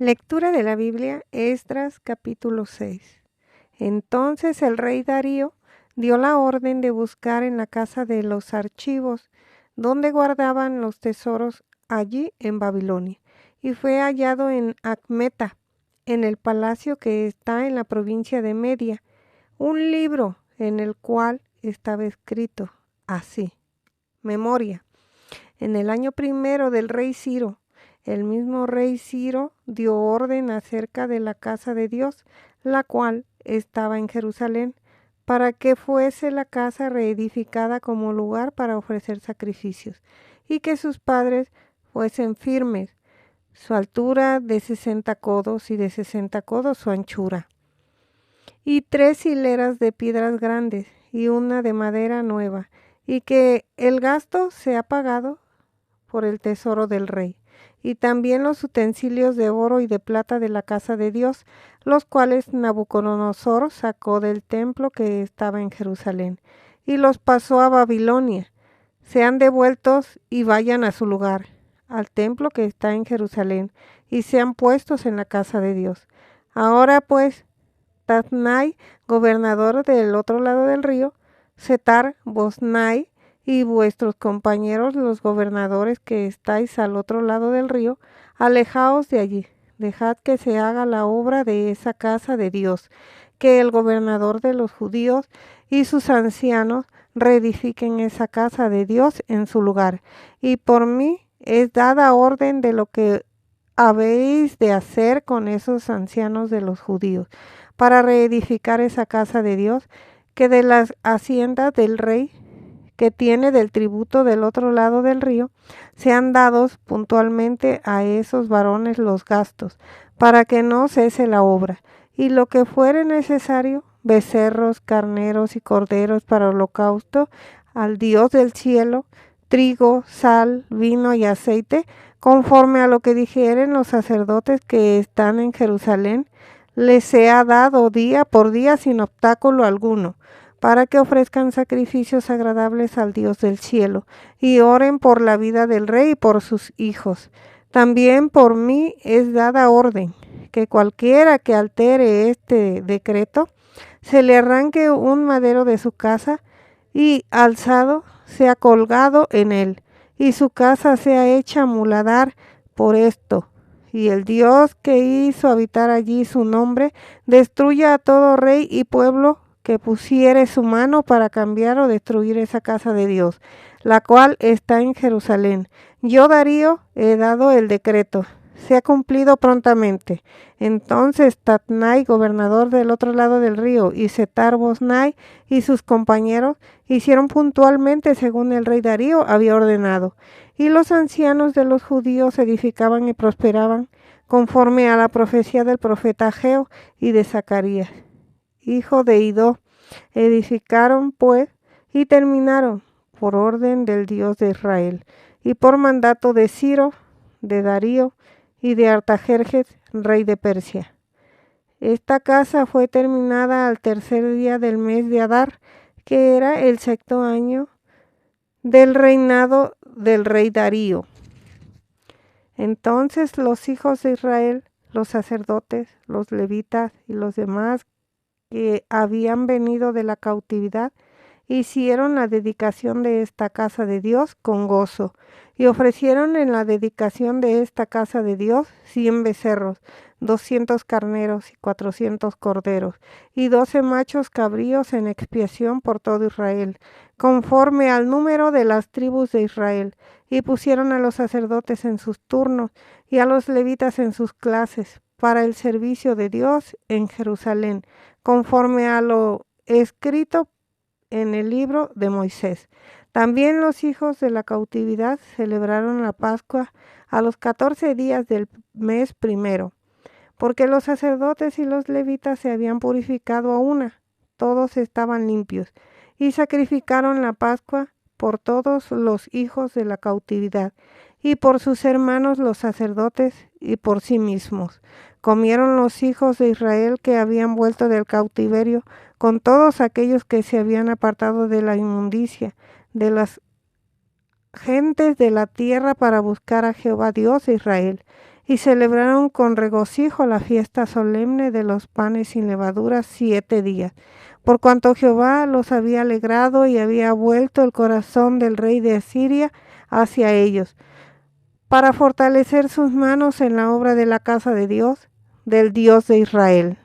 Lectura de la Biblia, Esdras capítulo 6. Entonces el rey Darío dio la orden de buscar en la casa de los archivos, donde guardaban los tesoros allí en Babilonia, y fue hallado en Acmeta, en el palacio que está en la provincia de Media, un libro en el cual estaba escrito así: Memoria. En el año primero del rey Ciro, el mismo rey Ciro dio orden acerca de la casa de Dios, la cual estaba en Jerusalén, para que fuese la casa reedificada como lugar para ofrecer sacrificios, y que sus padres fuesen firmes, su altura de 60 codos y de 60 codos su anchura, y 3 hileras de piedras grandes y una de madera nueva, y que el gasto sea pagado por el tesoro del rey, y también los utensilios de oro y de plata de la casa de Dios, los cuales Nabucodonosor sacó del templo que estaba en Jerusalén, y los pasó a Babilonia. Sean devueltos y vayan a su lugar, al templo que está en Jerusalén, y sean puestos en la casa de Dios. Ahora pues, Tatnai, gobernador del otro lado del río, Setar, Boznai, y vuestros compañeros los gobernadores que estáis al otro lado del río, alejaos de allí, dejad que se haga la obra de esa casa de Dios, que el gobernador de los judíos y sus ancianos reedifiquen esa casa de Dios en su lugar, y por mí es dada orden de lo que habéis de hacer con esos ancianos de los judíos, para reedificar esa casa de Dios, que de las haciendas del rey que tiene del tributo del otro lado del río, sean dados puntualmente a esos varones los gastos, para que no cese la obra, y lo que fuere necesario, becerros, carneros y corderos para holocausto al Dios del cielo, trigo, sal, vino y aceite, conforme a lo que dijeren los sacerdotes que están en Jerusalén, les sea dado día por día sin obstáculo alguno, para que ofrezcan sacrificios agradables al Dios del cielo, y oren por la vida del rey y por sus hijos. También por mí es dada orden, que cualquiera que altere este decreto, se le arranque un madero de su casa, y alzado sea colgado en él, y su casa sea hecha muladar por esto. Y el Dios que hizo habitar allí su nombre, destruya a todo rey y pueblo que pusiere su mano para cambiar o destruir esa casa de Dios, la cual está en Jerusalén. Yo, Darío, he dado el decreto. Se ha cumplido prontamente. Entonces Tatnai, gobernador del otro lado del río, y Setar-Boznai y sus compañeros hicieron puntualmente según el rey Darío había ordenado. Y los ancianos de los judíos edificaban y prosperaban conforme a la profecía del profeta Ageo y de Zacarías, hijo de Idó. Edificaron pues y terminaron por orden del Dios de Israel y por mandato de Ciro, de Darío y de Artajerjes, rey de Persia. Esta casa fue terminada al tercer día del mes de Adar, que era el sexto año del reinado del rey Darío. Entonces los hijos de Israel, los sacerdotes, los levitas y los demás que habían venido de la cautividad, hicieron la dedicación de esta casa de Dios con gozo, y ofrecieron en la dedicación de esta casa de Dios 100 becerros, 200 carneros y 400 corderos, y 12 machos cabríos en expiación por todo Israel, conforme al número de las tribus de Israel, y pusieron a los sacerdotes en sus turnos, y a los levitas en sus clases, para el servicio de Dios en Jerusalén, conforme a lo escrito en el libro de Moisés. También los hijos de la cautividad celebraron la Pascua a los 14 días del mes primero, porque los sacerdotes y los levitas se habían purificado a una, todos estaban limpios, y sacrificaron la Pascua por todos los hijos de la cautividad, y por sus hermanos los sacerdotes, y por sí mismos. Comieron los hijos de Israel que habían vuelto del cautiverio, con todos aquellos que se habían apartado de la inmundicia, de las gentes de la tierra para buscar a Jehová Dios de Israel. y celebraron con regocijo la fiesta solemne de los panes sin levadura 7 días, por cuanto Jehová los había alegrado y había vuelto el corazón del rey de Asiria hacia ellos, para fortalecer sus manos en la obra de la casa de Dios, del Dios de Israel.